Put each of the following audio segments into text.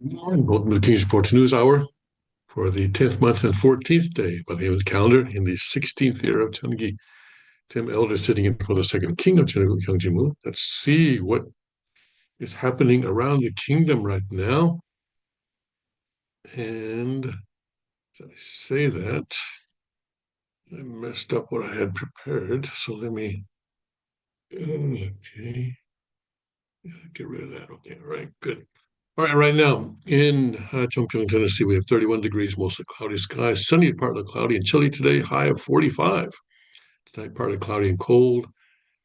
Morning. Welcome to the King's Report News Hour for the 10th month and 14th day by the end of the calendar in the 16th year of Cheongi. Tim Elder sitting in for the second king of Cheongi, Hyungjimu. Let's see what is happening around the kingdom right now. And as I say that, I messed up what I had prepared. So let me, okay, get rid of that. Okay, all right, good. All right, right now in Chongpyeong, Tennessee, we have 31 degrees, mostly cloudy skies. Sunny, partly cloudy and chilly today, high of 45. Tonight, partly cloudy and cold,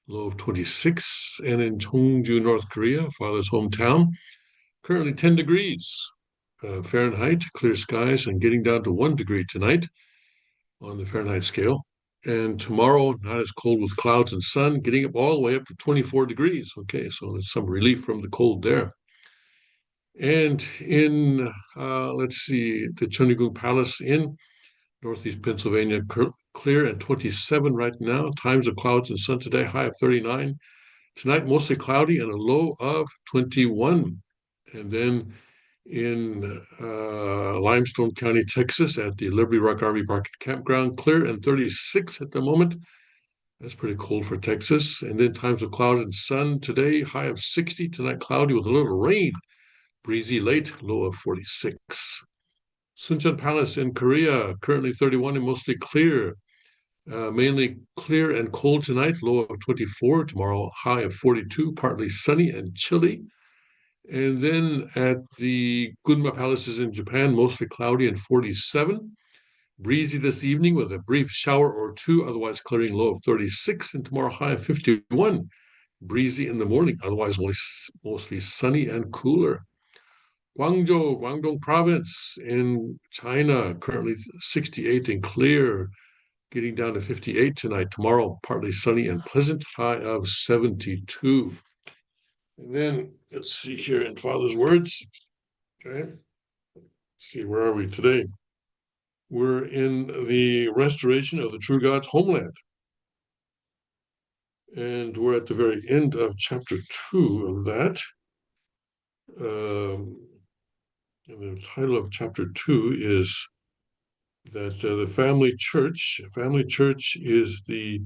low of 26. And in Cheongju, North Korea, father's hometown, currently 10 degrees Fahrenheit, clear skies, and getting down to 1 degree tonight on the Fahrenheit scale. And tomorrow, not as cold with clouds and sun, getting up all the way up to 24 degrees. Okay, so there's some relief from the cold there. And in, let's see, the Cheonrygung Palace in Northeast Pennsylvania, clear and 27 right now. Times of clouds and sun today, high of 39. Tonight, mostly cloudy and a low of 21. And then in Limestone County, Texas, at the Liberty Rock RV Park Campground, clear and 36 at the moment. That's pretty cold for Texas. And then times of cloud and sun today, high of 60. Tonight, cloudy with a little rain. Breezy late, low of 46. Suncheon Palace in Korea, currently 31 and mostly clear. Mainly clear and cold tonight, low of 24. Tomorrow, high of 42, partly sunny and chilly. And then at the Gunma Palaces in Japan, mostly cloudy and 47. Breezy this evening with a brief shower or two, otherwise clearing, low of 36. And tomorrow, high of 51. Breezy in the morning, otherwise mostly sunny and cooler. Guangzhou, Guangdong Province in China, currently 68 and clear, getting down to 58 tonight. Tomorrow, partly sunny and pleasant, high of 72. And then let's see here in Father's words. Okay, let's see, where are we today? We're in the restoration of the true God's homeland. And we're at the very end of chapter 2 of that. And the title of chapter 2 is that the family church is the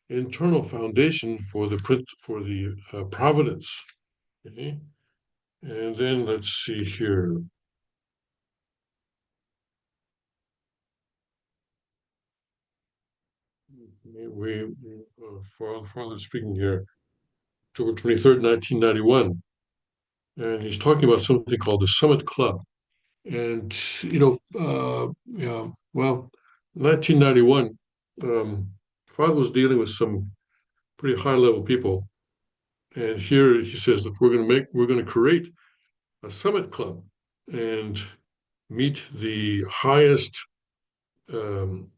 internal foundation for the providence. Okay? And then let's see here. Father speaking here, October 23rd, 1991, and he's talking about something called the Summit Club. And yeah, well, 1991, Father was dealing with some pretty high level people. And here he says that we're going to create a summit club and meet the um,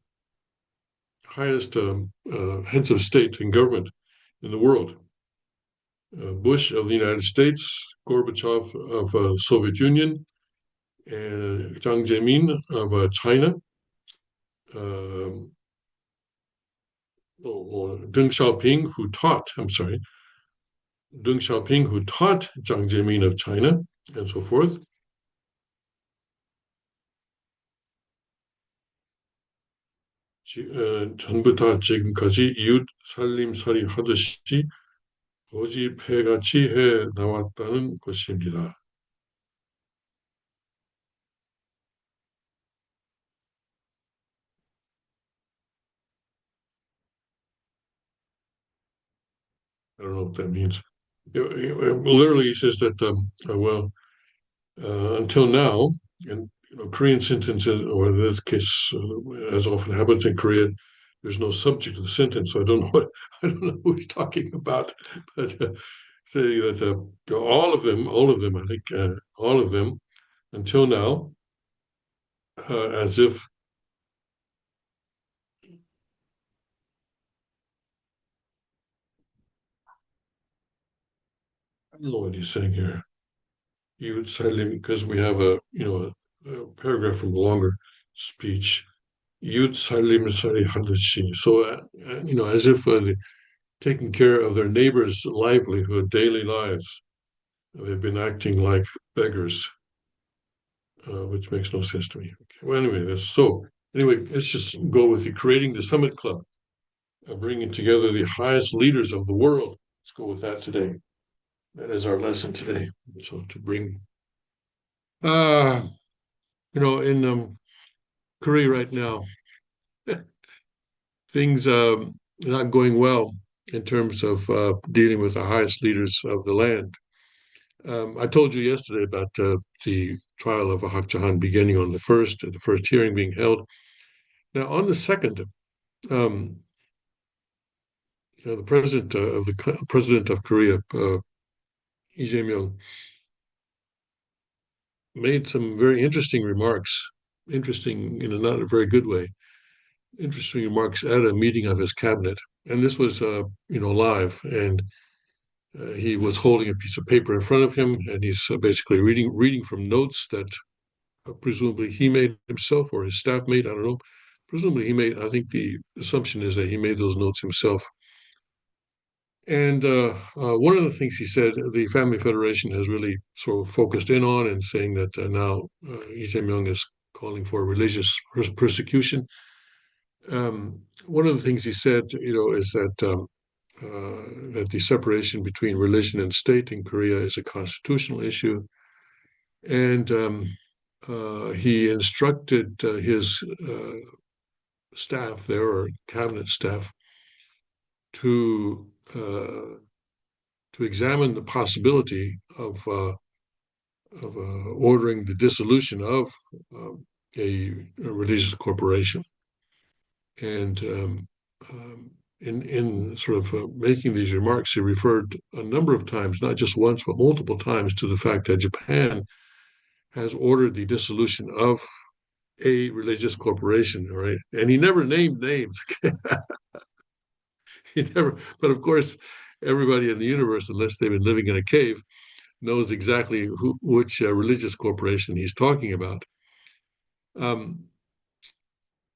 highest heads of state and government in the world. Bush of the United States, Gorbachev of Soviet Union, and Jiang Zemin of China, um, or Deng Xiaoping, Deng Xiaoping, who taught Jiang Zemin of China, and so forth. 전부 다 지금까지 이웃 살림살이 하듯이 고집해같이 해 나왔다는 것입니다. I don't know what that means. Literally, he says that, until now, and Korean sentences, or in this case, as often happens in Korea, there's no subject to the sentence, so I don't know I don't know who he's talking about, but say that all of them, I think, all of them, until now, as if I don't know what he's saying here. You would say, because we have a paragraph from a longer speech. You'd 하듯이. So, as if taking care of their neighbors' livelihood, daily lives. They've been acting like beggars. which makes no sense to me. Okay. Well, anyway, that's so. Anyway, let's just go with the creating the Summit Club, bringing together the highest leaders of the world. Let's go with that today. That is our lesson today. So to bring, uh, in Korea right now, things not going well in terms of dealing with the highest leaders of the land. I told you yesterday about the trial of Hak Jahan beginning on the first hearing being held. Now, on the second, um, the president of Korea, Lee Jae-myung, made some very interesting remarks, interesting in a not a very good way, interesting remarks at a meeting of his cabinet. And this was, live. And he was holding a piece of paper in front of him, and he's basically reading from notes that presumably he made himself or his staff made. I don't know. Presumably he made. I think the assumption is that he made those notes himself. And one of the things he said, the Family Federation has really sort of focused in on and saying that now Lee Jae-myung is calling for religious persecution. One of the things he said, is that the separation between religion and state in Korea is a constitutional issue, and he instructed his staff there, or cabinet staff, to examine the possibility of ordering the dissolution of a religious corporation. And in sort of making these remarks, he referred a number of times, not just once, but multiple times, to the fact that Japan has ordered the dissolution of a religious corporation, right? And he never named names. He never, but of course, everybody in the universe, unless they've been living in a cave, knows exactly which religious corporation he's talking about. Um,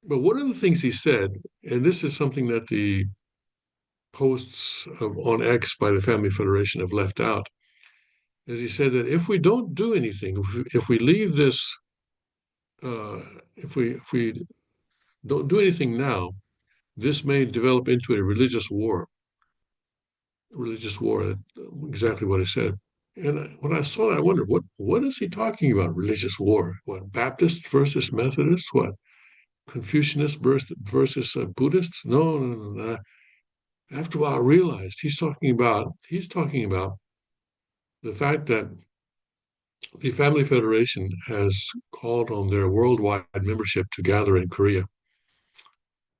but one of the things he said, and this is something that the posts on X by the Family Federation have left out, is he said that if we don't do anything, if we leave this, uh, if we don't do anything now, this may develop into a religious war. Religious war, exactly what he said. And when I saw that, I wondered, what is he talking about? Religious war? What, Baptists versus Methodists? What, Confucianists versus Buddhists? No, no, no, no. After a while, I realized he's talking about the fact that the Family Federation has called on their worldwide membership to gather in Korea,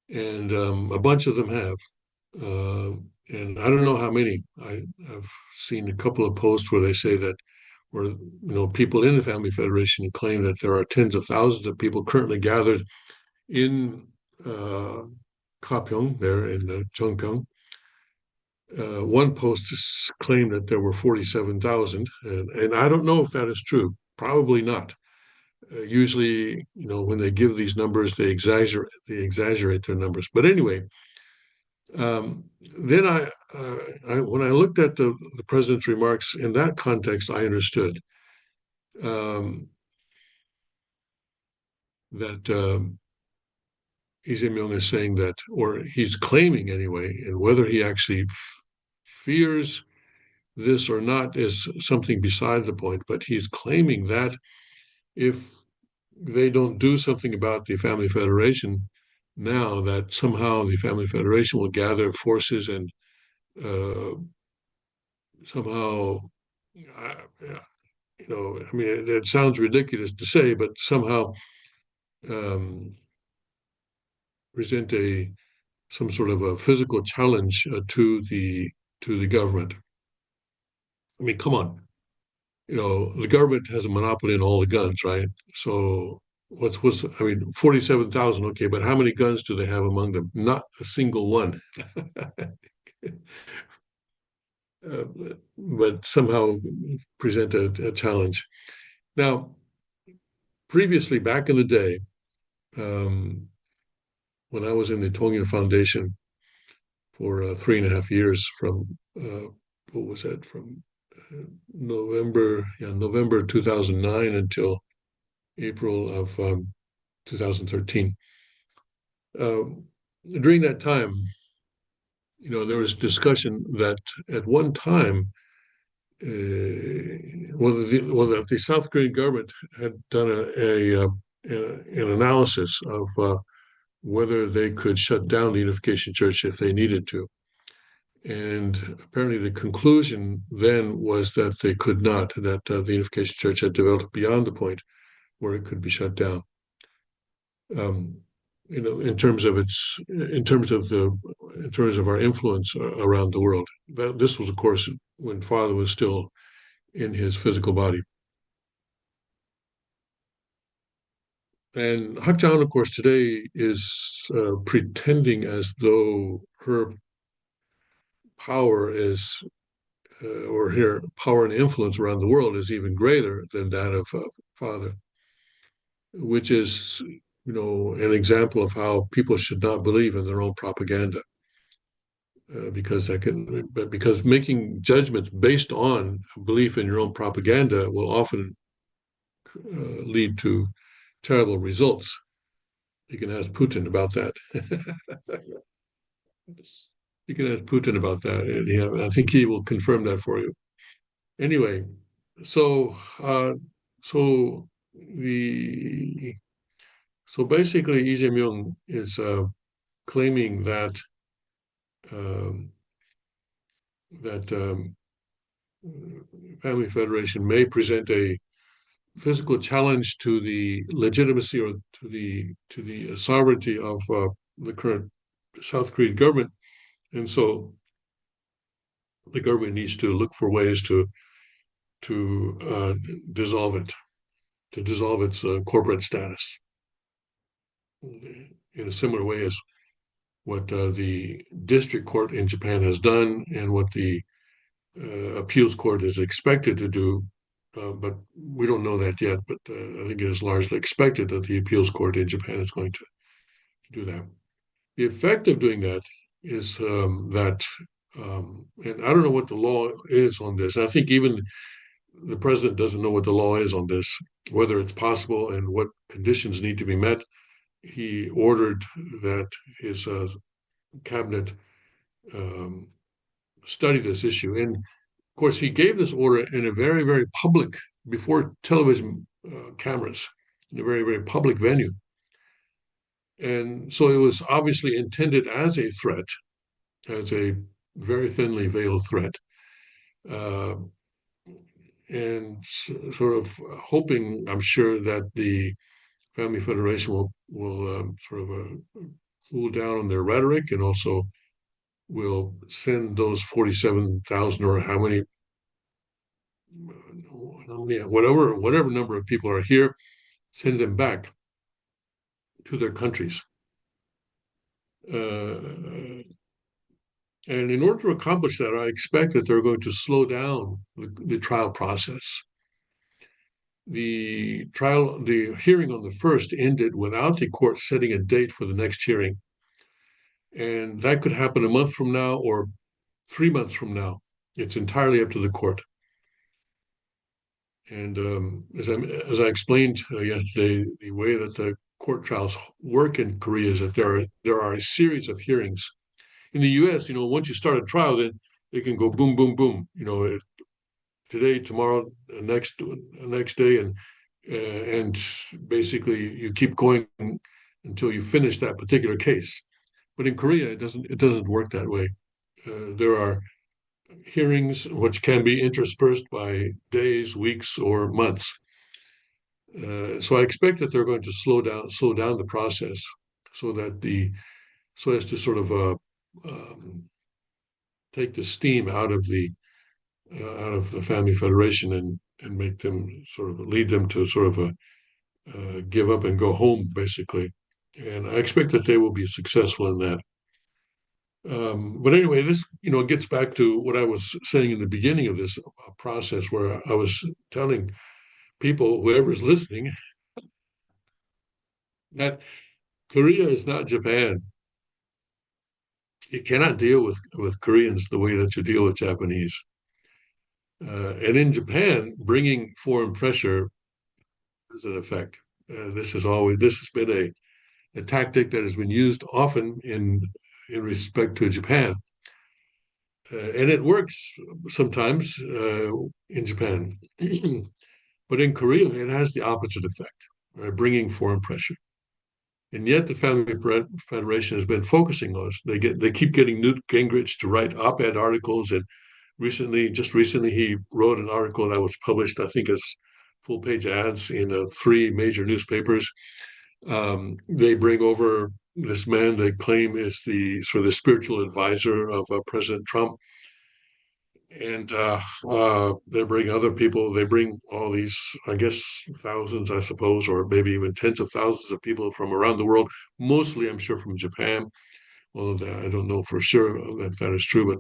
and a bunch of them have. Uh, and I don't know how many. I've seen a couple of posts where they say that, where people in the Family Federation claim that there are tens of thousands of people currently gathered in uh, Gapyeong, there in Chungpyeong. One post claimed that there were 47,000, and I don't know if that is true. Probably not. Usually, when they give these numbers, they exaggerate their numbers. But anyway, then when I looked at the president's remarks in that context, I understood um, that Lee Jae-myung is saying that, or he's claiming anyway, and whether he actually fears this or not is something beside the point, but he's claiming that if they don't do something about the Family Federation now, that somehow the Family Federation will gather forces and uh, somehow, uh, I mean, it sounds ridiculous to say, but somehow um, present some sort of a physical challenge to the government. I mean, come on, the government has a monopoly on all the guns, right? So what's I mean, 47,000, okay, but how many guns do they have among them? Not a single one. uh, but somehow present a challenge. Now, previously, back in the day, um, when I was in the Tongyun Foundation for 3.5 years, from what was that, from November 2009 until April of 2013. During that time, there was discussion that at one time, the South Korean government had done an analysis of whether they could shut down the Unification Church if they needed to. And apparently, the conclusion then was that they could not, that the Unification Church had developed beyond the point where it could be shut down. In terms of our influence around the world. This was, of course, when Father was still in his physical body. And Hak Ja Han, of course, today is pretending as though her power is, or her power and influence around the world is even greater than that of Father, which is, an example of how people should not believe in their own propaganda. Because making judgments based on belief in your own propaganda will often lead to terrible results. You can ask Putin about that. You can ask Putin about that, and I think he will confirm that for you. Anyway, so uh, so the so basically, Lee Jae-myung is claiming that um, that Family Federation may present a physical challenge to the legitimacy or to the sovereignty of the current South Korean government, and so the government needs to look for ways to dissolve it, to dissolve its corporate status, in a similar way as what the district court in Japan has done and what the appeals court is expected to do. But we don't know that yet. But I think it is largely expected that the appeals court in Japan is going to do that. The effect of doing that is and I don't know what the law is on this. I think even the president doesn't know what the law is on this, whether it's possible and what conditions need to be met. He ordered that his cabinet um, study this issue. And of course, he gave this order in a very, very public, before television cameras, in a very, very public venue. And so it was obviously intended as a threat, as a very thinly veiled threat, uh, and sort of hoping, I'm sure, that the Family Federation will sort of cool down on their rhetoric and also will send those 47,000 or whatever number of people are here, send them back to their countries. Uh, and in order to accomplish that, I expect that they're going to slow down the trial process. The hearing on the first ended without the court setting a date for the next hearing. And that could happen a month from now or 3 months from now. It's entirely up to the court. And as I explained yesterday, the way that the court trials work in Korea is that there are a series of hearings. In the U.S., once you start a trial, then it can go boom, boom, boom. Today, tomorrow, next day, and basically you keep going until you finish that particular case. But in Korea, it doesn't work that way. There are hearings which can be interspersed by days, weeks, or months. So I expect that they're going to slow down the process, so as to sort of take the steam out of the Family Federation and make them sort of lead them to sort of give up and go home, basically. And I expect that they will be successful in that. But anyway, this gets back to what I was saying in the beginning of this process, where I was telling people, whoever's listening, that Korea is not Japan. You cannot deal with Koreans the way that you deal with Japanese. And in Japan, bringing foreign pressure has an effect. this has been a tactic that has been used often in respect to Japan, and it works sometimes in Japan, but in Korea it has the opposite effect, bringing foreign pressure. And yet the Family Federation has been focusing on us. They keep getting Newt Gingrich to write op-ed articles, and just recently, he wrote an article that was published, I think, as full-page ads in three major newspapers. They bring over this man they claim is the sort of the spiritual advisor of President Trump, and they bring other people. They bring all these, I guess, thousands, I suppose, or maybe even tens of thousands of people from around the world. Mostly, I'm sure, from Japan. Although I don't know for sure that that is true, but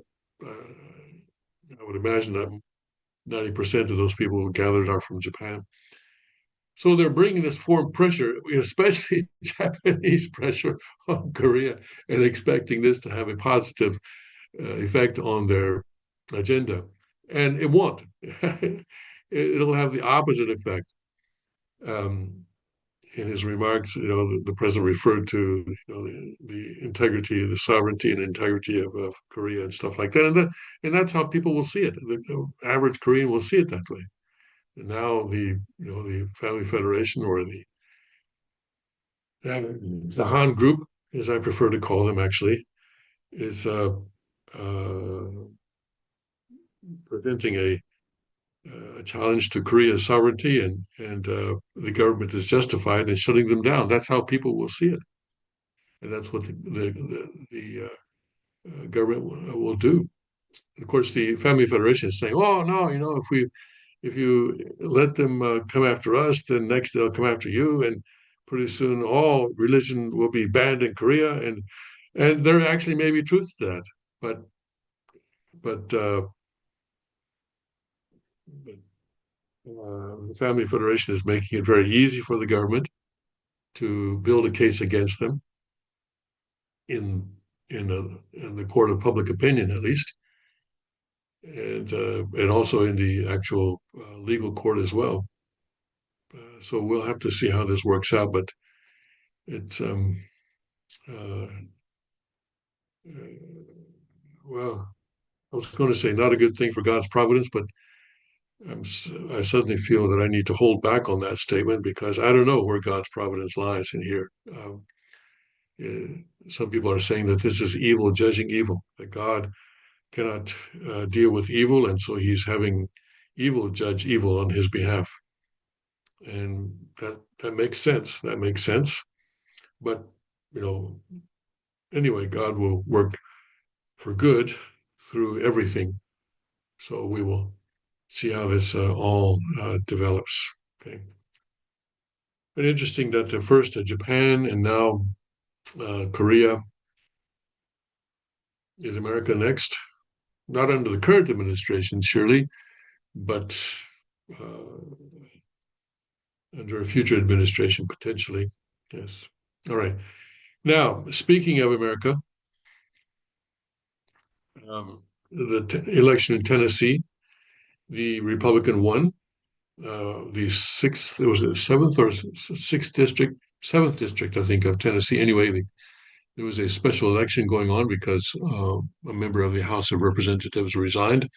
I would imagine that 90% of those people who gathered are from Japan. So they're bringing this foreign pressure, especially Japanese pressure on Korea, and expecting this to have a positive effect on their agenda. And it won't. It'll have the opposite effect. Um, in his remarks, the president referred to the integrity, the sovereignty and integrity of Korea and stuff like that, and that's how people will see it. The average Korean will see it that way. And now the Family Federation or the Han Group, as I prefer to call them, actually, is uh, presenting a challenge to Korea's sovereignty, and the government is justified in shutting them down. That's how people will see it, and that's what the government will do. Of course, the Family Federation is saying, "Oh no, if you let them come after us, then next they'll come after you, and pretty soon all religion will be banned in Korea." And there actually may be truth to that, but but the Family Federation is making it very easy for the government to build a case against them in in the court of public opinion, at least, and also in the actual legal court as well. So we'll have to see how this works out, but it's uh, well, I was going to say not a good thing for God's providence, but I suddenly feel that I need to hold back on that statement because I don't know where God's providence lies in here. Some people are saying that this is evil judging evil, that God cannot deal with evil, and so he's having evil judge evil on his behalf. And that makes sense. That makes sense. But, you know, anyway, God will work for good through everything. So we will see how this all develops. Okay. But interesting that first Japan and now Korea. Is America next? Not under the current administration, surely, but uh, under a future administration, potentially. Yes. All right. Now, speaking of America, the election in Tennessee, the Republican won. The sixth, it was the seventh or sixth district, seventh district, I think, of Tennessee. Anyway, there was a special election going on because a member of the House of Representatives resigned,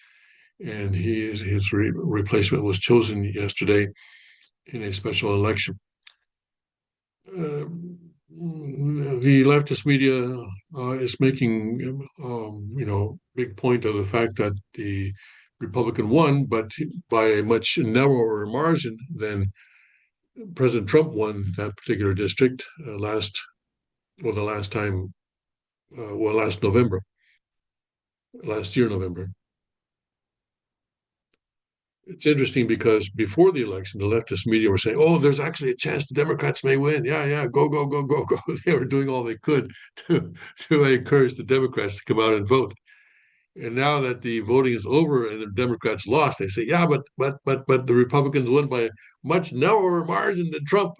and his replacement was chosen yesterday in a special election. Uh, the leftist media is making, big point of the fact that the Republican won, but by a much narrower margin than President Trump won that particular district the last time, last November, last year, November. It's interesting because before the election, the leftist media were saying, "Oh, there's actually a chance the Democrats may win. Yeah, yeah, go, go, go, go, go." They were doing all they could to encourage the Democrats to come out and vote. And now that the voting is over and the Democrats lost, they say, "Yeah, but the Republicans won by a much narrower margin than Trump."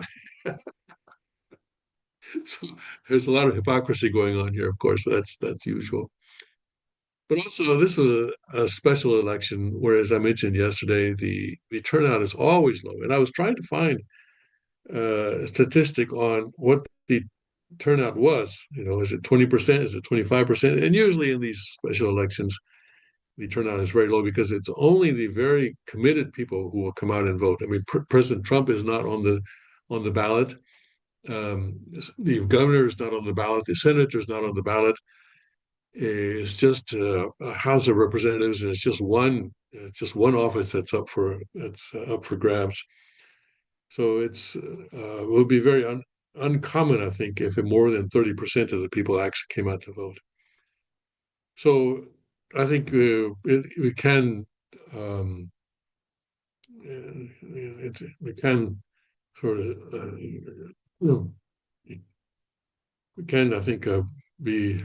So there's a lot of hypocrisy going on here. Of course, that's usual. But also, this was a special election, where, as I mentioned yesterday, the turnout is always low. And I was trying to find statistic on what the turnout was. Is it 20%? Is it 25%? And usually in these special elections, the turnout is very low because it's only the very committed people who will come out and vote. I mean, President Trump is not on the ballot. The governor is not on the ballot. The senator is not on the ballot. It's just a House of Representatives, and it's just one office that's up for grabs. So it would be very uncommon, I think, if more than 30% of the people actually came out to vote. So I think we can we can sort of we can, I think, be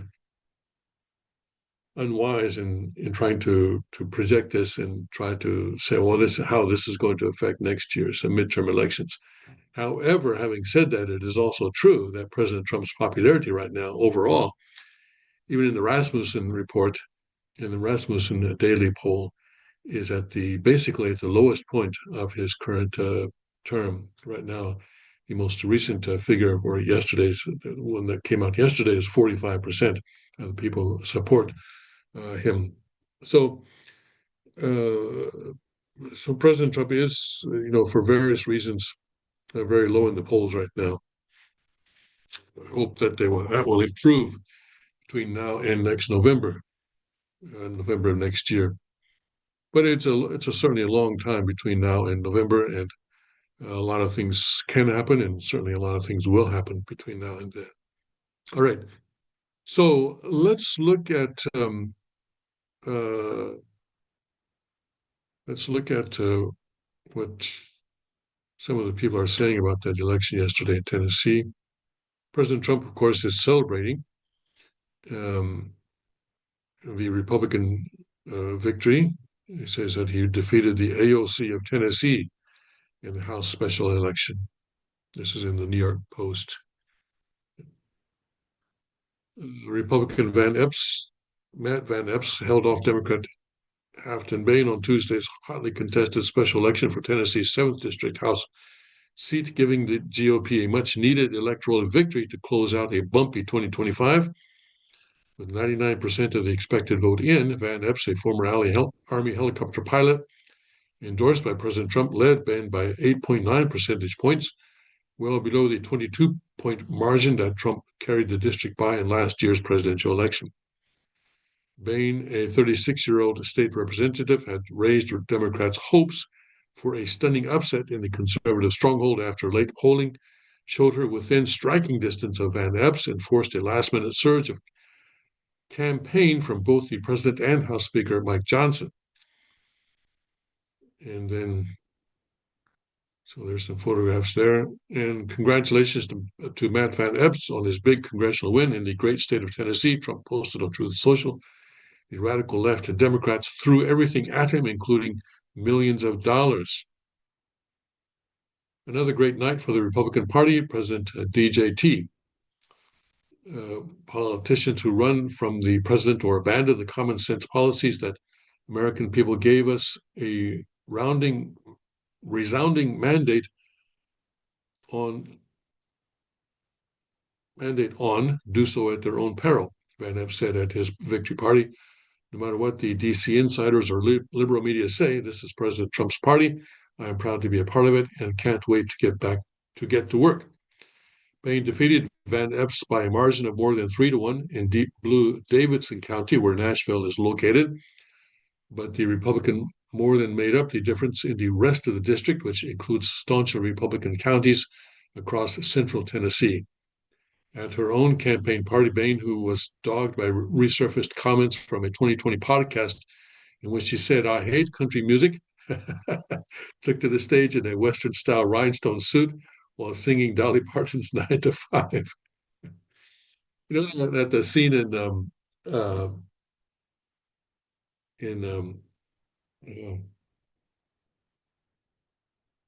unwise in trying to project this and try to say, well, this is how this is going to affect next year's midterm elections. However, having said that, it is also true that President Trump's popularity right now, overall, even in the Rasmussen report, in the Rasmussen daily poll, is basically at the lowest point of his current term right now. The most recent figure, or the one that came out yesterday, is 45% of the people support him. So, so President Trump is, for various reasons, very low in the polls right now. I hope that that will improve between now and next November, November of next year. But it's certainly a long time between now and November, and a lot of things can happen, and certainly a lot of things will happen between now and then. All right. So uh, let's look at what some of the people are saying about that election yesterday in Tennessee. President Trump, of course, is celebrating um, the Republican victory. He says that he defeated the AOC of Tennessee in the House special election. This is in the New York Post. Republican Matt Van Epps, held off Democrat Halfton Bain on Tuesday's hotly contested special election for Tennessee's 7th District House seat, giving the GOP a much needed electoral victory to close out a bumpy 2025. With 99% of the expected vote in, Van Epps, a former Army helicopter pilot, endorsed by President Trump, led Bain by 8.9 percentage points, well below the 22-point margin that Trump carried the district by in last year's presidential election. Bain, a 36-year-old state representative, had raised Democrats' hopes for a stunning upset in the conservative stronghold after late polling showed her within striking distance of Van Epps and forced a last-minute surge of campaign from both the president and House Speaker Mike Johnson. And then so there's some photographs there. And congratulations to Matt Van Epps on his big congressional win in the great state of Tennessee, Trump posted on Truth Social. The radical left and Democrats threw everything at him, including millions of dollars. Another great night for the Republican Party. President DJT. Politicians who run from the president or abandon the common sense policies that American people gave us a resounding mandate on do so at their own peril, Van Epps said at his victory party. No matter what the DC insiders or liberal media say, this is President Trump's party. I am proud to be a part of it and can't wait to get to work. Bain defeated Van Epps by a margin of more than 3-1 in deep blue Davidson County, where Nashville is located. But the Republican more than made up the difference in the rest of the district, which includes staunchly Republican counties across central Tennessee. At her own campaign party, Bain, who was dogged by resurfaced comments from a 2020 podcast in which she said, "I hate country music," took to the stage in a Western-style rhinestone suit while singing Dolly Parton's 9 to 5. You know, that the scene uh, in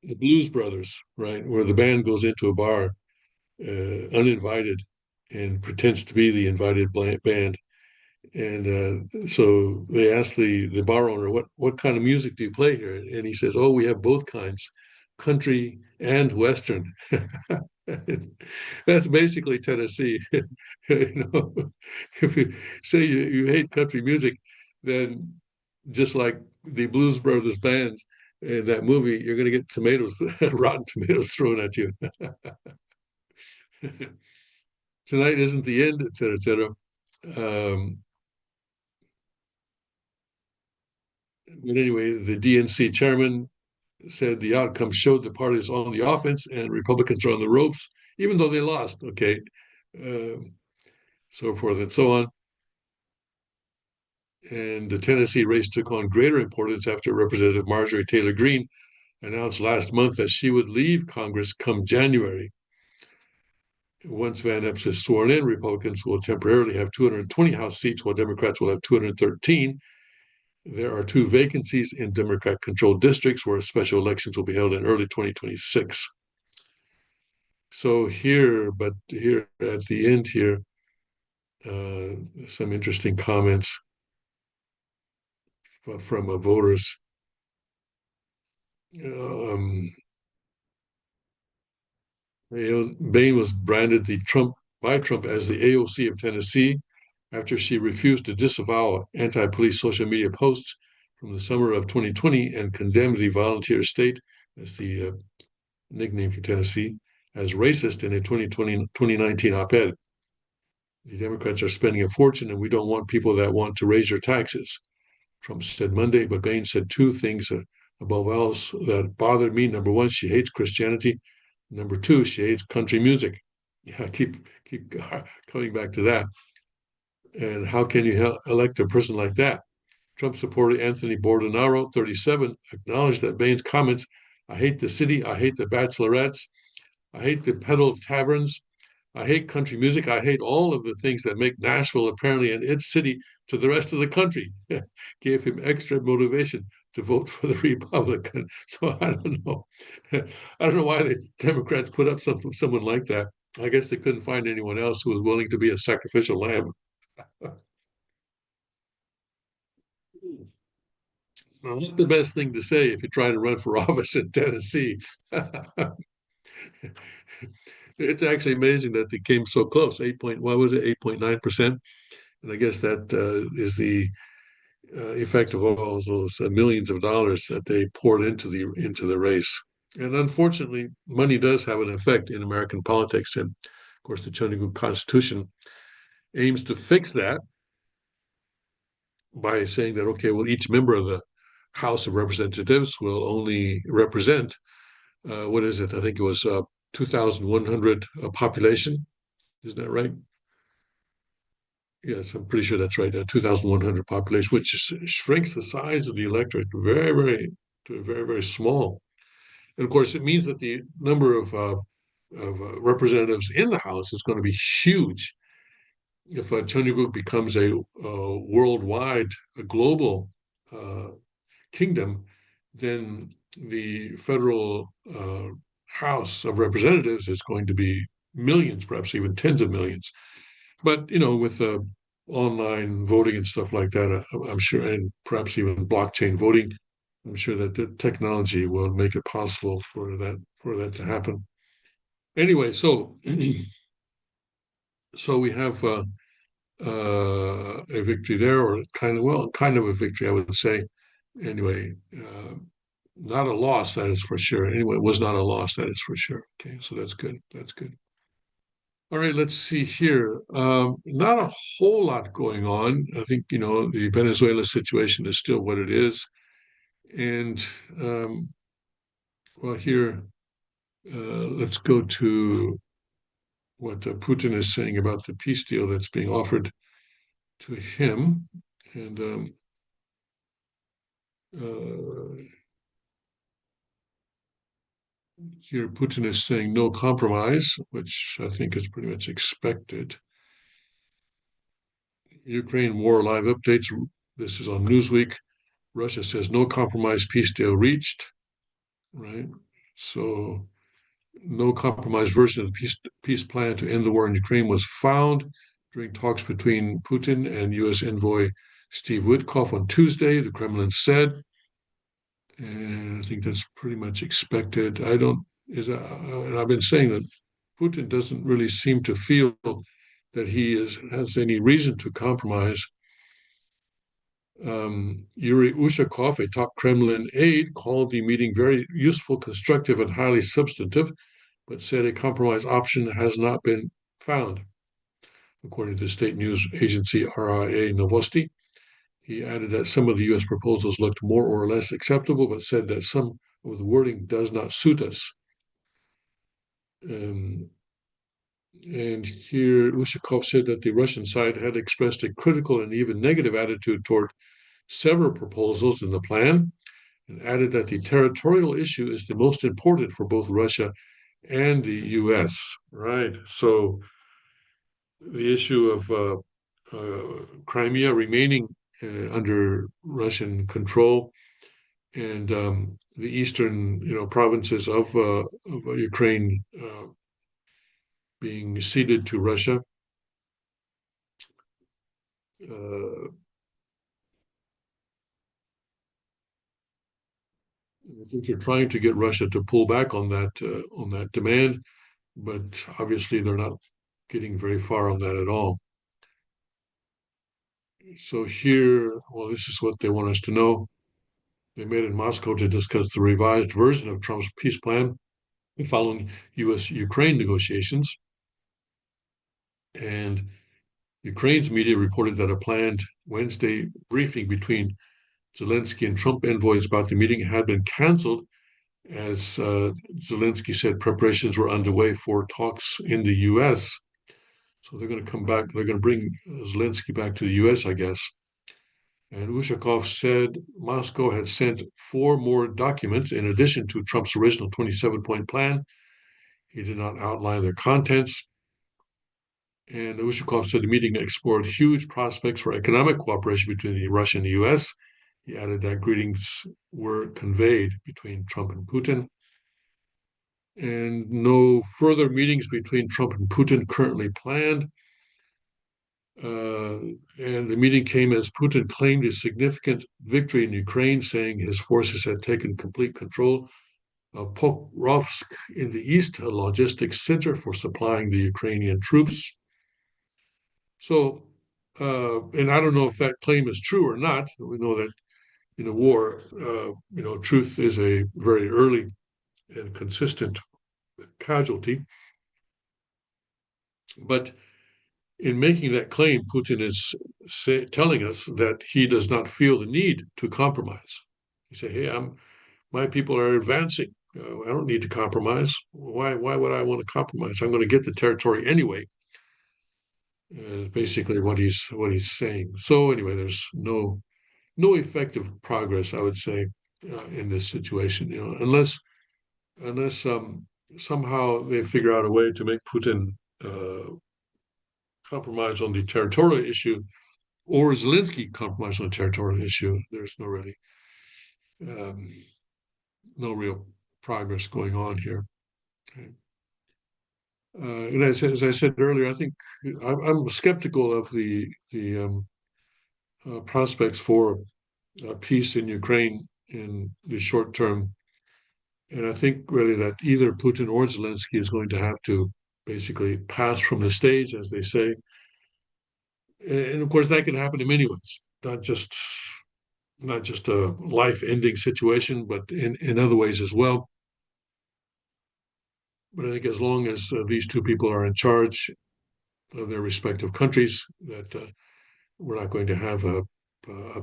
the Blues Brothers, right, where the band goes into a bar uninvited and pretends to be the invited band. And so they asked the bar owner, what kind of music do you play here? And he says, oh, we have both kinds. country, and Western. That's basically Tennessee. You know, if you say you hate country music, then just like the Blues Brothers bands in that movie, you're going to get tomatoes, rotten tomatoes thrown at you. Tonight isn't the end, et cetera, et cetera. Um, but anyway, the DNC chairman said the outcome showed the party is on the offense and Republicans are on the ropes, even though they lost. Okay, uh, so forth and so on. And the Tennessee race took on greater importance after Representative Marjorie Taylor Greene announced last month that she would leave Congress come January. Once Van Epps is sworn in, Republicans will temporarily have 220 House seats, while Democrats will have 213. There are two vacancies in Democrat-controlled districts where special elections will be held in early 2026. So here at the end here, some interesting comments from voters. Um, Bain was branded by Trump as the AOC of Tennessee after she refused to disavow anti-police social media posts from the summer of 2020 and condemned the volunteer state, that's the nickname for Tennessee, as racist in a 2019 op-ed. The Democrats are spending a fortune and we don't want people that want to raise your taxes, Trump said Monday, but Bain said two things above else that bothered me. Number one, she hates Christianity. Number two, she hates country music. Yeah, keep coming back to that. And how can you elect a person like that? Trump supporter Anthony Bordonaro, 37, acknowledged that Bain's comments, I hate the city, I hate the bachelorettes, I hate the pedal taverns, I hate country music, I hate all of the things that make Nashville apparently an it city to the rest of the country, gave him extra motivation to vote for the Republican. So I don't know. I don't know why the Democrats put up someone like that. I guess they couldn't find anyone else who was willing to be a sacrificial lamb. Not the best thing to say if you try to run for office in Tennessee. It's actually amazing that they came so close. What was it? 8.9%. And I guess that is the effect of all those millions of dollars that they poured into the race. And unfortunately, money does have an effect in American politics. And of course, the Chattanooga Constitution aims to fix that by saying that, okay, well, each member of the House of Representatives will only represent, what is it? I think it was 2,100 population. Isn't that right? Yes, I'm pretty sure that's right. 2,100 population, which shrinks the size of the electorate very small. And of course, it means that the number of representatives in the House is going to be huge. If Chattanooga becomes a worldwide, a global uh, kingdom, then the federal House of Representatives is going to be millions, perhaps even tens of millions. But with online voting and stuff like that, I'm sure, and perhaps even blockchain voting, I'm sure that the technology will make it possible for that to happen. Anyway, so so we have a victory there, or kind of a victory, I would say. Anyway, not a loss, that is for sure. Anyway, it was not a loss, that is for sure. Okay, so that's good. That's good. All right, let's see here. Not a whole lot going on. I think, the Venezuela situation is still what it is. And, well, here, let's go to what Putin is saying about the peace deal that's being offered to him. And uh, here, Putin is saying no compromise, which I think is pretty much expected. Ukraine war live updates. This is on Newsweek. Russia says no compromise peace deal reached, right? So no compromise version of the peace plan to end the war in Ukraine was found during talks between Putin and U.S. envoy Steve Witkoff on Tuesday, the Kremlin said. And I think that's pretty much expected. I don't, and I've been saying that Putin doesn't really seem to feel that has any reason to compromise. Yuri Ushakov, a top Kremlin aide, called the meeting very useful, constructive, and highly substantive, but said a compromise option has not been found, according to the state news agency RIA Novosti. He added that some of the U.S. proposals looked more or less acceptable, but said that some of the wording does not suit us. Um, and here, Ushakov said that the Russian side had expressed a critical and even negative attitude toward several proposals in the plan, and added that the territorial issue is the most important for both Russia and the U.S. Right. So the issue of Crimea remaining under Russian control and the eastern, provinces of Ukraine being ceded to Russia. Uh, I think you're trying to get Russia to pull back on that demand, but obviously they're not getting very far on that at all. So here, well, this is what they want us to know. They met in Moscow to discuss the revised version of Trump's peace plan following U.S.-Ukraine negotiations. And Ukraine's media reported that a planned Wednesday briefing between Zelensky and Trump envoys about the meeting had been canceled, as Zelensky said preparations were underway for talks in the U.S. So they're going to come back. They're going to bring Zelensky back to the U.S., I guess. And Ushakov said Moscow had sent 4 more documents in addition to Trump's original 27-point plan. He did not outline their contents. And Ushakov said the meeting explored huge prospects for economic cooperation between Russia and the U.S. He added that greetings were conveyed between Trump and Putin. And no further meetings between Trump and Putin currently planned. And the meeting came as Putin claimed a significant victory in Ukraine, saying his forces had taken complete control of Pokrovsk in the east, a logistics center for supplying the Ukrainian troops. So, and I don't know if that claim is true or not. We know that in a war, truth is a very early and consistent casualty. But in making that claim, Putin is telling us that he does not feel the need to compromise. He said, "Hey, my people are advancing. I don't need to compromise. Why would I want to compromise? I'm going to get the territory anyway." Basically, what he's saying. So anyway, there's no effective progress, I would say, in this situation. Unless somehow they figure out a way to make Putin compromise on the territorial issue, or Zelensky compromise on the territorial issue. There's um, no real progress going on here. Okay. And as I said earlier, I think I'm skeptical of the prospects for peace in Ukraine in the short term. And I think really that either Putin or Zelensky is going to have to basically pass from the stage, as they say. And of course, that can happen in many ways, not just a life-ending situation, but in other ways as well. But I think as long as these two people are in charge of their respective countries, that we're not going to have a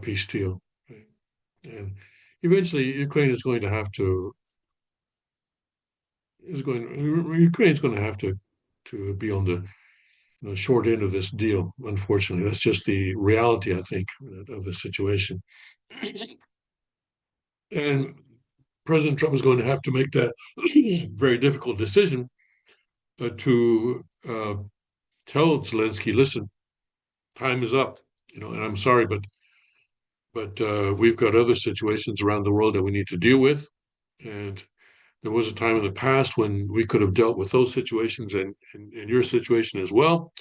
peace deal. Right? And eventually, Ukraine's going to have to be on the short end of this deal. Unfortunately, that's just the reality, I think, of the situation. And President Trump is going to have to make that very difficult decision to tell Zelensky, listen, time is up, and I'm sorry, but we've got other situations around the world that we need to deal with. And there was a time in the past when we could have dealt with those situations and your situation as well.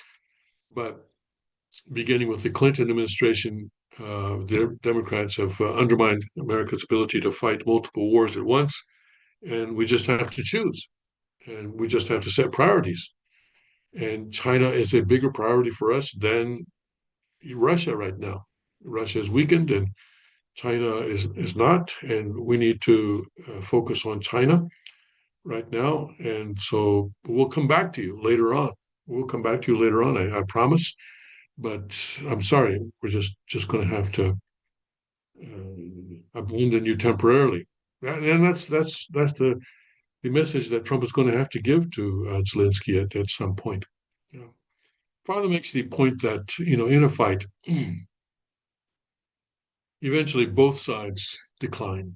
But beginning with the Clinton administration, The Democrats have undermined America's ability to fight multiple wars at once, and we just have to choose, and we just have to set priorities. And China is a bigger priority for us than Russia right now. Russia is weakened, and China is not, and we need to focus on China right now. And so we'll come back to you later on. We'll come back to you later on. I promise. But I'm sorry, we're just going to have to abandon you temporarily. And that's the message that Trump is going to have to give to Zelensky at some point. You know, Father makes the point that in a fight, eventually both sides decline,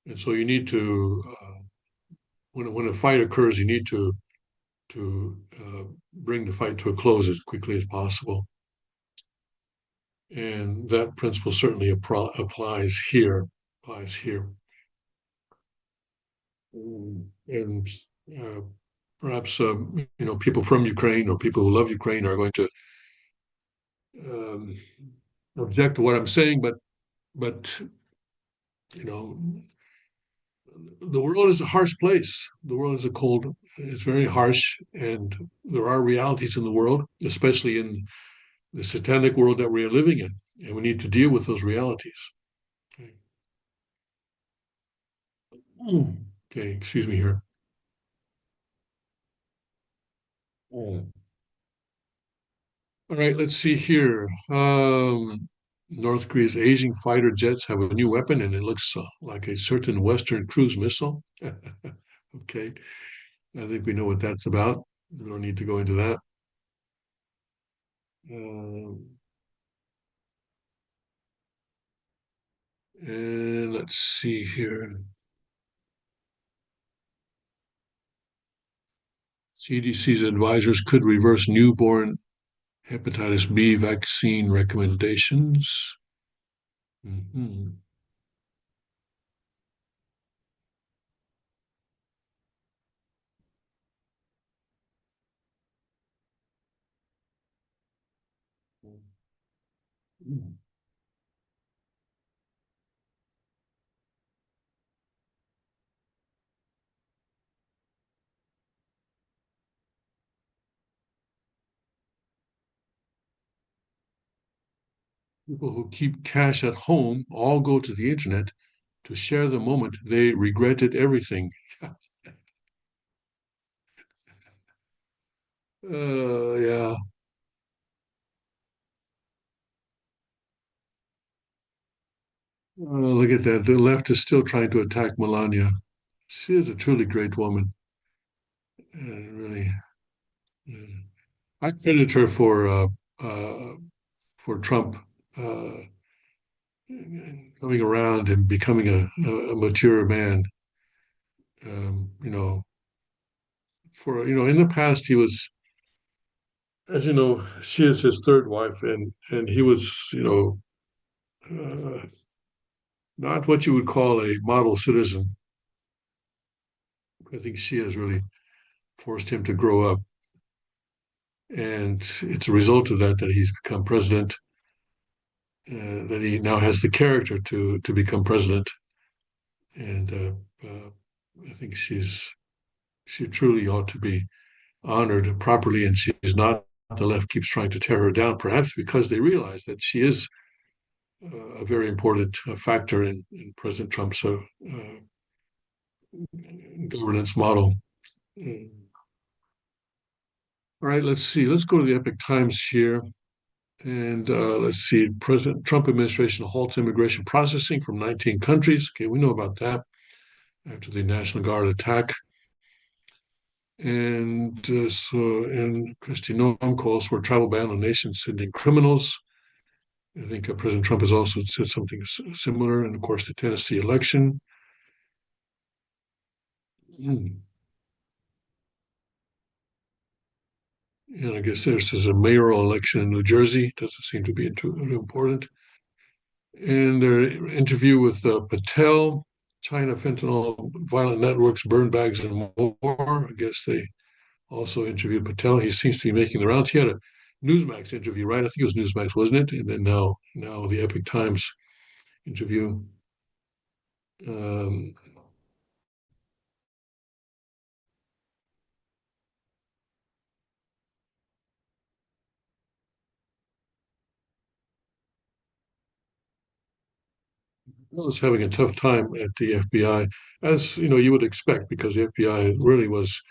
and so you need to when a fight occurs, you need to bring the fight to a close as quickly as possible. And that principle certainly applies here. Applies here. And uh, perhaps people from Ukraine or people who love Ukraine are going to um, object to what I'm saying, but you know the world is a harsh place. The world is it's very harsh, and there are realities in the world, especially in the satanic world that we are living in, and we need to deal with those realities. Okay, okay, excuse me here. All right, let's see here. North Korea's aging fighter jets have a new weapon, and it looks like a certain Western cruise missile. Okay, I think we know what that's about. We don't need to go into that. Um, and let's see here. CDC's advisors could reverse newborn hepatitis B vaccine recommendations. Mhm. People who keep cash at home all go to the internet to share the moment they regretted everything. Yeah. Look at that. The left is still trying to attack Melania. She is a truly great woman. Really. uh, I credit her for Trump uh, coming around and becoming a mature man. You know, in the past he was, as you know, she is his third wife, and he was, uh, not what you would call a model citizen. I think she has really forced him to grow up, and it's a result of that he's become president. That he now has the character to become president, and I think she truly ought to be honored properly, and she's not. The left keeps trying to tear her down, perhaps because they realize that she is a very important factor in President Trump's governance model. All right, let's see. Let's go to the Epic Times here. And let's see. President Trump administration halts immigration processing from 19 countries. Okay, we know about that after the National Guard attack. And Kristi Noem calls for a travel ban on nations sending criminals. I think President Trump has also said something similar. And of course, the Tennessee election. Mm. And I guess there's a mayoral election in New Jersey. Doesn't seem to be important. And their interview with Patel, China fentanyl violent networks, burn bags, and more. I guess they also interviewed Patel. He seems to be making the rounds. He had Newsmax interview, right? I think it was Newsmax, wasn't it? And then now the Epic Times interview. Um, was having a tough time at the FBI, as you would expect, because the FBI really was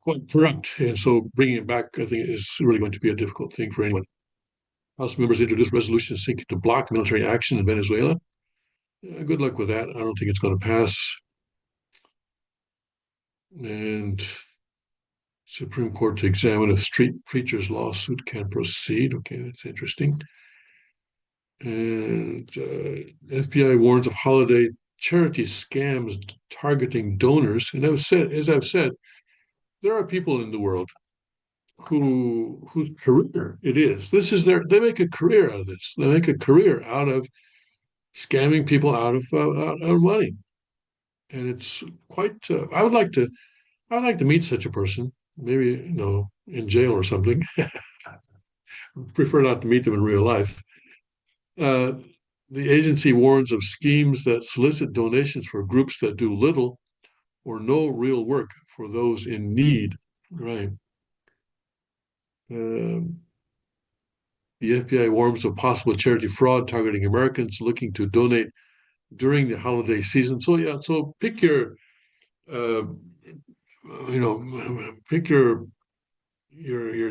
quite corrupt, and so bringing it back, I think, is really going to be a difficult thing for anyone. House members introduced resolutions seeking to block military action in Venezuela. Good luck with that. I don't think it's going to pass. And Supreme Court to examine if street preachers' lawsuit can proceed. Okay, that's interesting. And FBI warns of holiday charity scams targeting donors. And as I've said, there are people in the world whose career it is. This is they make a career out of this. They make a career out of scamming people out of money. And it's quite. I'd like to meet such a person. Maybe in jail or something. Prefer not to meet them in real life. Uh, the agency warns of schemes that solicit donations for groups that do little or no real work for those in need. Right. Um, the FBI warns of possible charity fraud targeting Americans looking to donate during the holiday season. So yeah, so uh, you pick your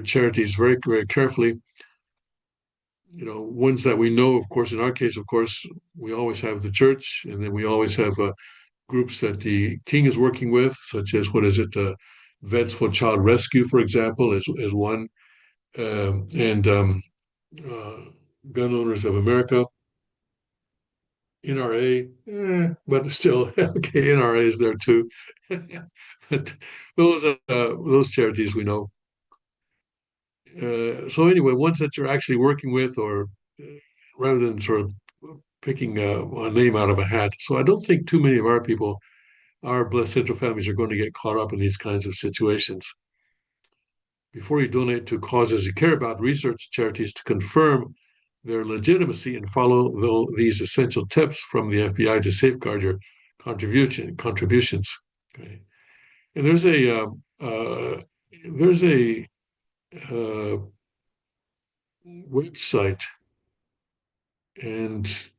charities very carefully. Ones that we know, of course. In our case, of course, we always have the church, and then we always have groups that the king is working with, such as what is it, Vets for Child Rescue, for example, is one, and uh, Gun Owners of America, NRA, but still, okay, NRA is there too. But those charities we know. So anyway, ones that you're actually working with, or uh, rather than sort of picking a name out of a hat. So I don't think too many of our people, our Blessed Central families, are going to get caught up in these kinds of situations. Before you donate to causes you care about, research charities to confirm their legitimacy and follow these essential tips from the FBI to safeguard your contributions. Okay. And there's a uh, website, and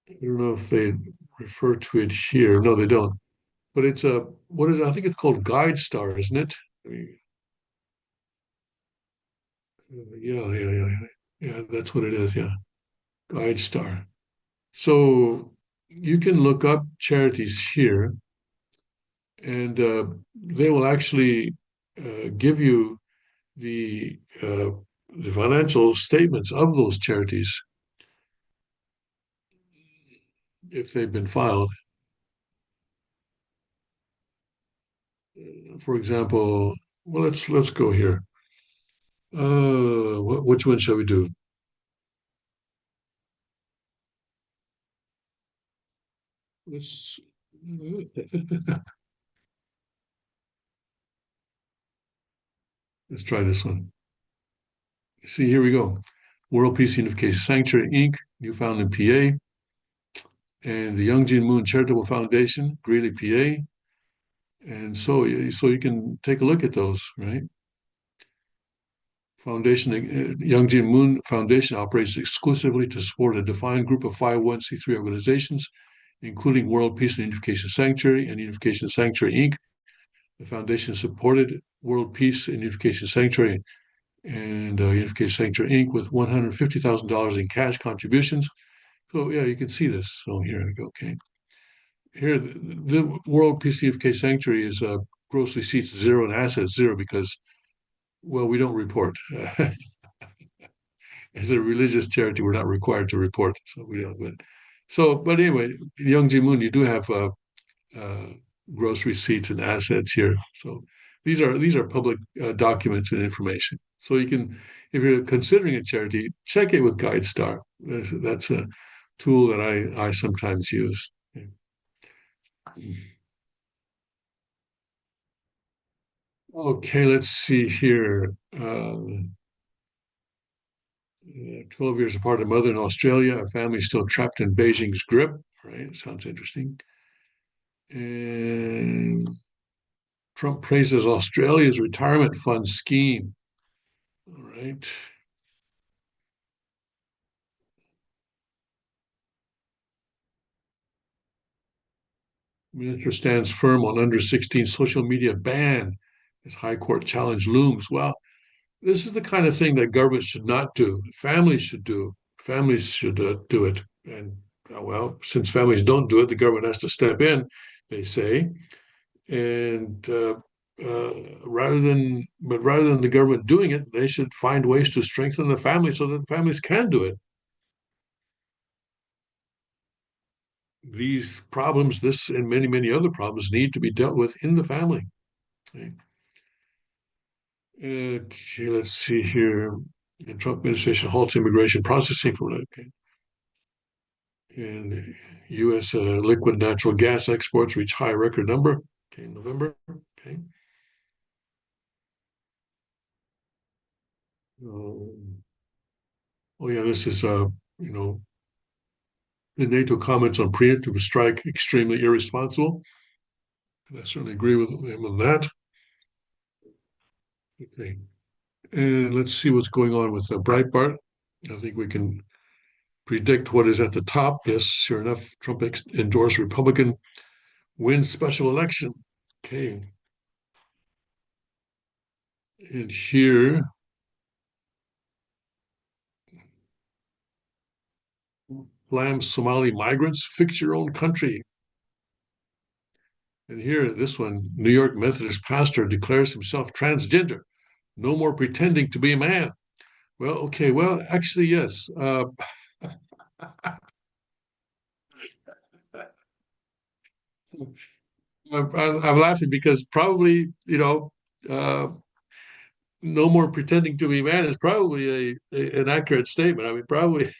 I don't know if they refer to it here. No, they don't. But it's a what is it? I think it's called GuideStar, isn't it? I mean, yeah. That's what it is. Yeah, GuideStar. So you can look up charities here, and they will actually give you the uh, the financial statements of those charities if they've been filed. For example, well, let's go here. Which one shall we do? Let's let's try this one. See, here we go. World Peace Unification Sanctuary Inc., Newfoundland, PA, and the Young Jin Moon Charitable Foundation, Greeley, PA. And so you can take a look at those, right? Foundation, Young Jin Moon Foundation operates exclusively to support a defined group of 501c3 organizations, including World Peace and Unification Sanctuary and Unification Sanctuary Inc. The foundation supported World Peace and Unification Sanctuary and Unification Sanctuary Inc. with $150,000 in cash contributions. So yeah, you can see this. So here we go. Okay, here the World Peace and Unification Sanctuary is gross receipts zero and assets zero because well we don't report. As a religious charity, we're not required to report, so we don't. But anyway, Young Ji Moon, you do have uh, gross receipts and assets here. So these are public documents and information. So you can, if you're considering a charity, check it with GuideStar. That's a tool that I sometimes use. Okay, let's see here. 12 years apart, a mother in Australia, a family still trapped in Beijing's grip. Right, sounds interesting. And Trump praises Australia's retirement fund scheme. All right. Minister stands firm on under 16 social media ban as High Court challenge looms. Well, this is the kind of thing that government should not do. Families should do. Families should do it. And well, since families don't do it, the government has to step in, they say. And rather than the government doing it, they should find ways to strengthen the family so that families can do it. These problems, this and many, many other problems, need to be dealt with in the family. Okay, okay, let's see here. The Trump administration halts immigration processing for okay. And U.S. Liquid natural gas exports reach high record number. Okay, November. Okay. Oh yeah, this is you know, the NATO comments on preemptive strike extremely irresponsible. And I certainly agree with him on that. Okay. And let's see what's going on with Breitbart. I think we can predict what is at the top. Yes, sure enough, Trump endorsed Republican wins special election. Okay. And here, blame Somali migrants, fix your own country. And here, this one, New York Methodist pastor declares himself transgender. No more pretending to be a man. Well, okay, well, actually, yes. I'm laughing because probably, uh, no more pretending to be man is probably an accurate statement. I mean, probably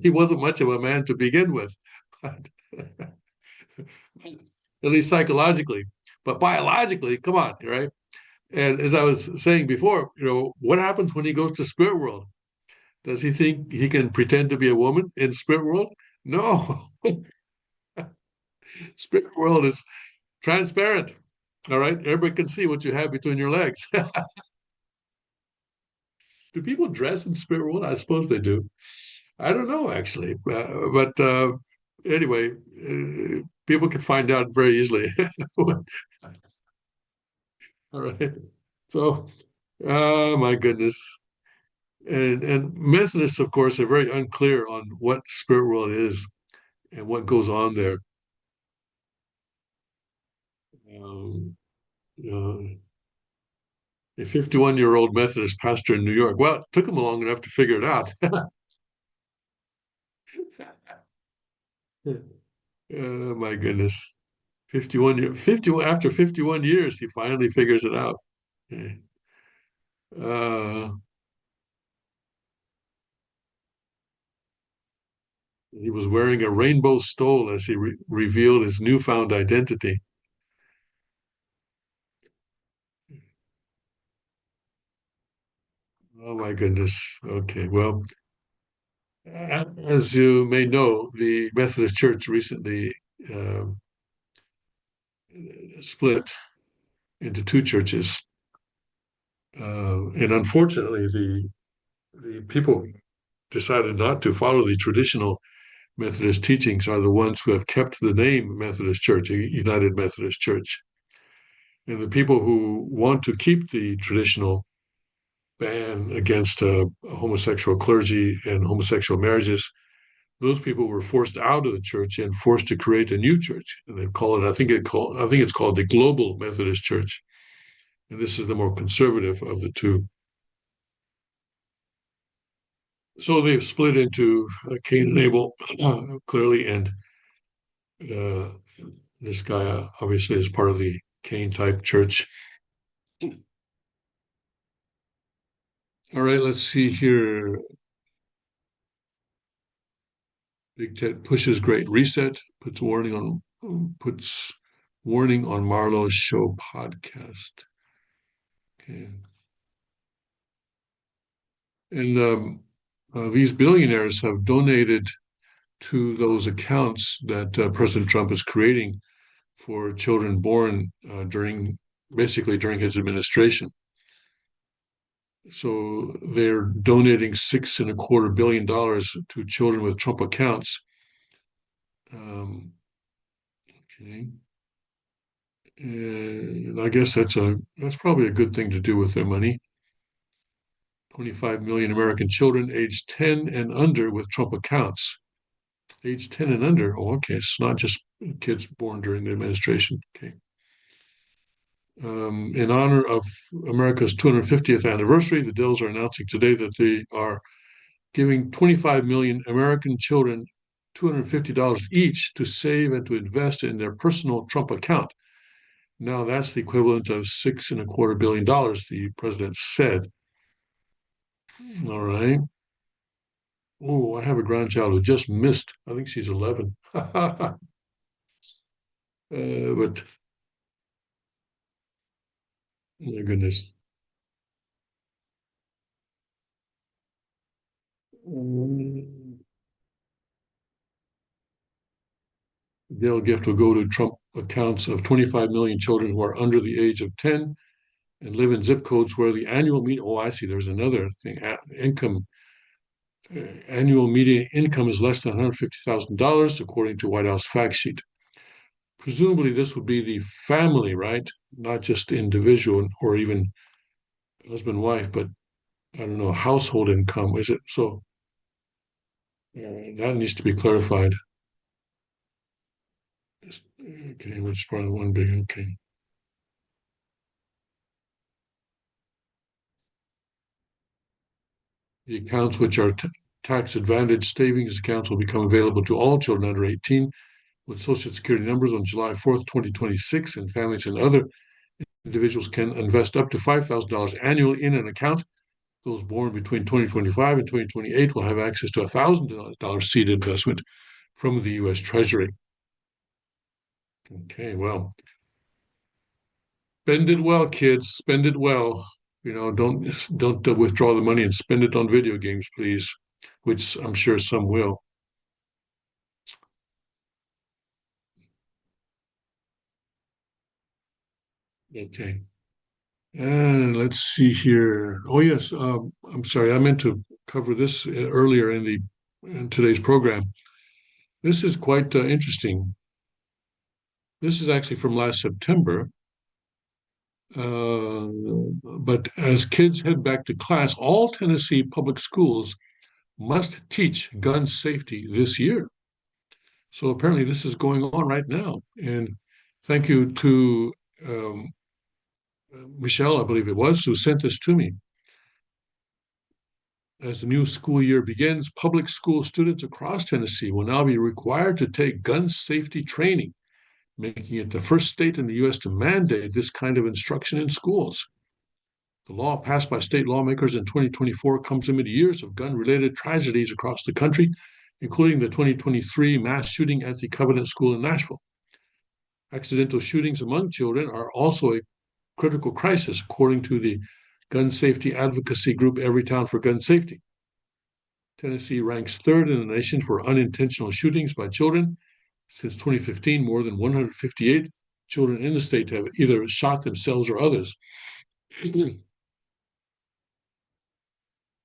he wasn't much of a man to begin with, but, at least psychologically. But biologically, come on, right? And as I was saying before, what happens when he goes to spirit world? Does he think he can pretend to be a woman in spirit world? No. Spirit world is transparent. All right. Everybody can see what you have between your legs. Do people dress in spirit world? I suppose they do. I don't know, actually. But anyway, people can find out very easily. All right. So, oh my goodness. And Methodists, of course, are very unclear on what spirit world is and what goes on there. Um, uh, a 51-year-old Methodist pastor in New York. Well, it took him long enough to figure it out. Oh my goodness. 51 after 51 years, he finally figures it out. Okay. Uh, he was wearing a rainbow stole as he revealed his newfound identity. Oh my goodness. Okay. Well, as you may know, the Methodist Church recently uh, split into two churches. And unfortunately, the people decided not to follow the traditional Methodist teachings are the ones who have kept the name Methodist Church, United Methodist Church. And the people who want to keep the traditional ban against homosexual clergy and homosexual marriages, those people were forced out of the church and forced to create a new church. And they call it, I think it's called the Global Methodist Church. And this is the more conservative of the two. So they've split into Cain and Abel, clearly, and uh, this guy obviously is part of the Cain type church. All right, let's see here. Big Ted pushes Great Reset, puts warning on Marlowe's show podcast. Okay. And these billionaires have donated to those accounts that President Trump is creating for children born basically during his administration. So they're donating $6.25 billion to children with Trump accounts. Okay, and I guess that's probably a good thing to do with their money. 25 million American children aged 10 and under with Trump accounts. Age 10 and under. Oh, okay. It's not just kids born during the administration. Okay. In honor of America's 250th anniversary, the Dills are announcing today that they are giving 25 million American children $250 each to save and to invest in their personal Trump account. Now that's the equivalent of $6.25 billion, the president said. All right. Oh, I have a grandchild who just missed. I think she's 11. But my goodness. Um, They'll gift will go to Trump accounts of 25 million children who are under the age of 10 and live in zip codes where the annual median, oh, I see, there's another thing, annual median income is less than $150,000, according to White House fact sheet. Presumably, this would be the family, right? Not just individual or even husband, wife, but I don't know, household income. Is it? So that needs to be clarified. Okay, which part of one big, okay. The accounts which are tax advantage savings accounts will become available to all children under 18 with Social Security numbers on July 4th, 2026, and families and other individuals can invest up to $5,000 annually in an account. Those born between 2025 and 2028 will have access to a $1,000 seed investment from the U.S. Treasury. Okay, well, spend it well, kids. Spend it well. Don't withdraw the money and spend it on video games, please, which I'm sure some will. Okay. And let's see here. Oh yes, I'm sorry. I meant to cover this earlier in today's program. This is quite interesting. This is actually from last September. Uh, but as kids head back to class, all Tennessee public schools must teach gun safety this year. So apparently, this is going on right now. And thank you to um, Michelle, I believe it was, who sent this to me. As the new school year begins, public school students across Tennessee will now be required to take gun safety training, making it the first state in the U.S. to mandate this kind of instruction in schools. The law passed by state lawmakers in 2024 comes amid years of gun related tragedies across the country, including the 2023 mass shooting at the Covenant School in Nashville. Accidental shootings among children are also a critical crisis, according to the gun safety advocacy group Everytown for Gun Safety. Tennessee ranks third in the nation for unintentional shootings by children. Since 2015, more than 158 children in the state have either shot themselves or others.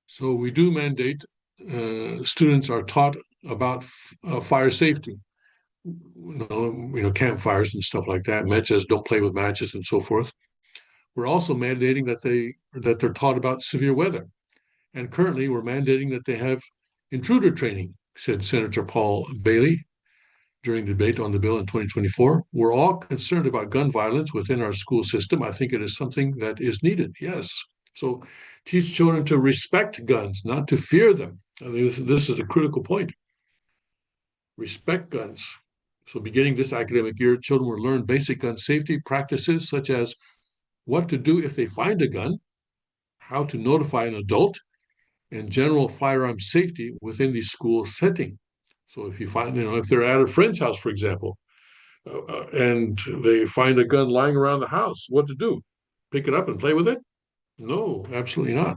So we do mandate students are taught about fire safety. Campfires and stuff like that. Matches, don't play with matches, and so forth. We're also mandating that they're taught about severe weather, and currently we're mandating that they have intruder training," said Senator Paul Bailey during debate on the bill in 2024. "We're all concerned about gun violence within our school system. I think it is something that is needed." Yes. So teach children to respect guns, not to fear them. I think this is a critical point. Respect guns. So beginning this academic year, children will learn basic gun safety practices such as what to do if they find a gun, how to notify an adult, and general firearm safety within the school setting. So if you find, if they're at a friend's house, for example, and they find a gun lying around the house, what to do? Pick it up and play with it? No, absolutely not.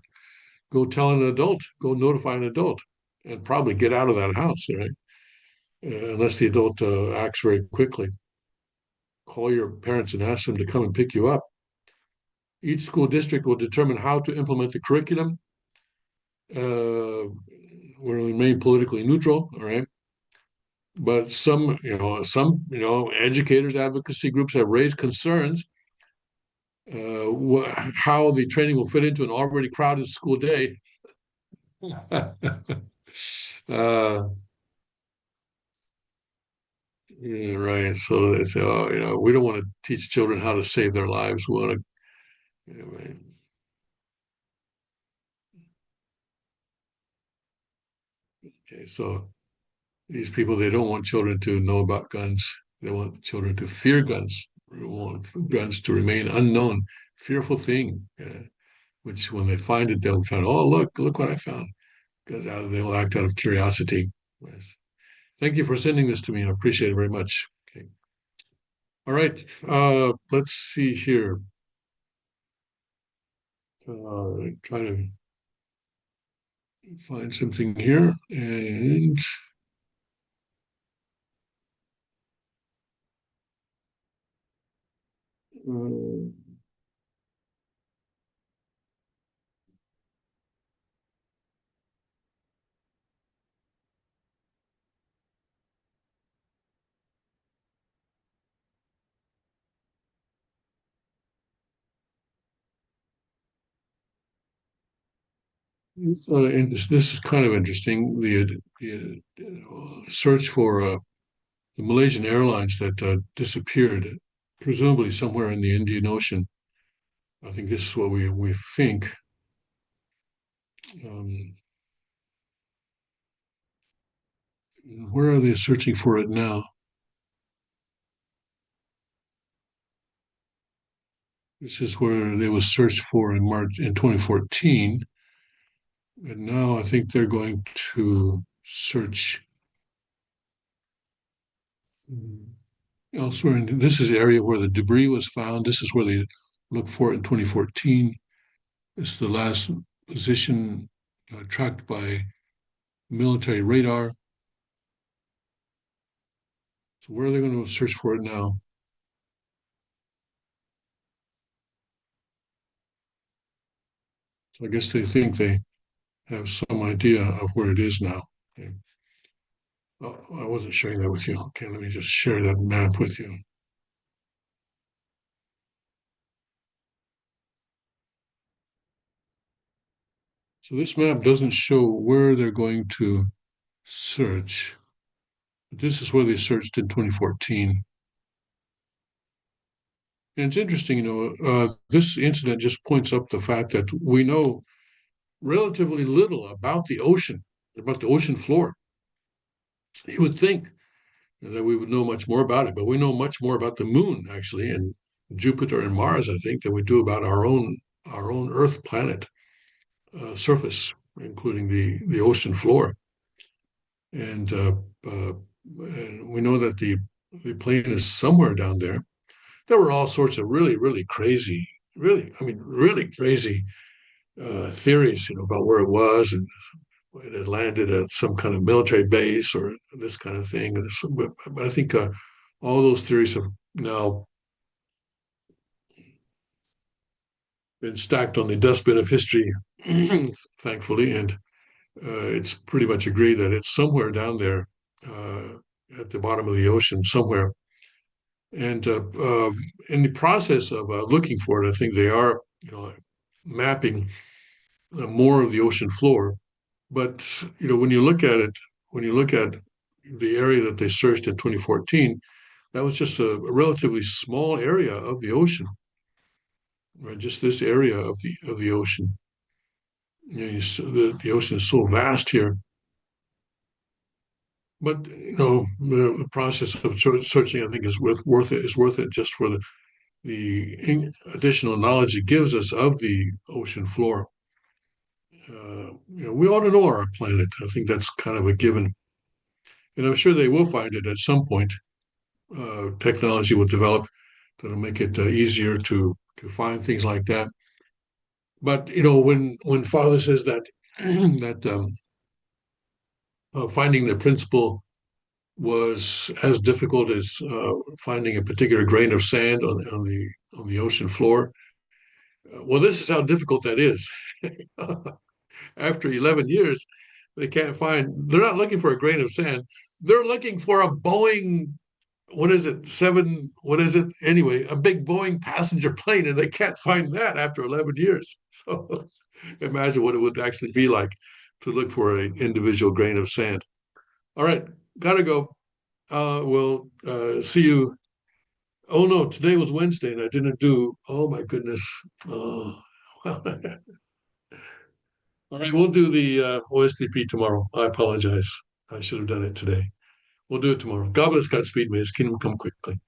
Go tell an adult, go notify an adult, and probably get out of that house, right? Unless the adult acts very quickly. Call your parents and ask them to come and pick you up. Each school district will determine how to implement the curriculum. Will remain politically neutral, all right? But some educators, advocacy groups have raised concerns how the training will fit into an already crowded school day. uh, yeah, right. So they say, oh, we don't want to teach children how to save their lives. We want to, right. Okay. So these people, they don't want children to know about guns. They want children to fear guns. They want guns to remain unknown, fearful thing. Which when they find it, they'll find, oh, look what I found. Because they'll act out of curiosity. Yes. Thank you for sending this to me. I appreciate it very much. Okay. All right. Let's see here. Try to find something here. And uh, and this is kind of interesting. The search for the Malaysian Airlines that disappeared, presumably somewhere in the Indian Ocean. I think this is what we think. Um, where are they searching for it now? This is where they was searched for in March in 2014, and now I think they're going to search elsewhere. And this is the area where the debris was found. This is where they looked for it in 2014. This is the last position tracked by military radar. So where are they going to search for it now? So I guess they think they have some idea of where it is now. Okay. Oh, I wasn't sharing that with you. Okay, let me just share that map with you. So this map doesn't show where they're going to search. But this is where they searched in 2014. And it's interesting, this incident just points up the fact that we know relatively little about the ocean floor. You would think that we would know much more about it, but we know much more about the moon, actually, and Jupiter and Mars, I think, than we do about our own Earth planet surface, including the ocean floor. And, and we know that the plane is somewhere down there. There were all sorts of really, really crazy, really crazy theories, about where it was and it had landed at some kind of military base or this kind of thing. But I think all those theories have now been stacked on the dustbin of history, thankfully, and it's pretty much agreed that it's somewhere down there uh, at the bottom of the ocean, somewhere. And in the process of looking for it, I think they are, mapping more of the ocean floor. But when you look at it, when you look at the area that they searched in 2014, that was just a relatively small area of the ocean, right? Just this area of the ocean. The ocean is so vast here, but the process of searching, I think, is worth it just for the additional knowledge it gives us of the ocean floor. We ought to know our planet. I think that's kind of a given, and I'm sure they will find it at some point. Technology will develop that'll make it easier to find things like that. But when Father says that that finding the principle was as difficult as finding a particular grain of sand on the ocean floor. Well, this is how difficult that is. After 11 years, they can't find. They're not looking for a grain of sand. They're looking for a Boeing. What is it? Seven. What is it? Anyway, a big Boeing passenger plane, and they can't find that after 11 years. So imagine what it would actually be like to look for an individual grain of sand. All right, gotta go. We'll see you. Oh no, today was Wednesday and I didn't do. Oh my goodness. Oh, well, all right, we'll do the OSTP tomorrow. I apologize. I should have done it today. We'll do it tomorrow. God bless, Godspeed. May His kingdom come quickly.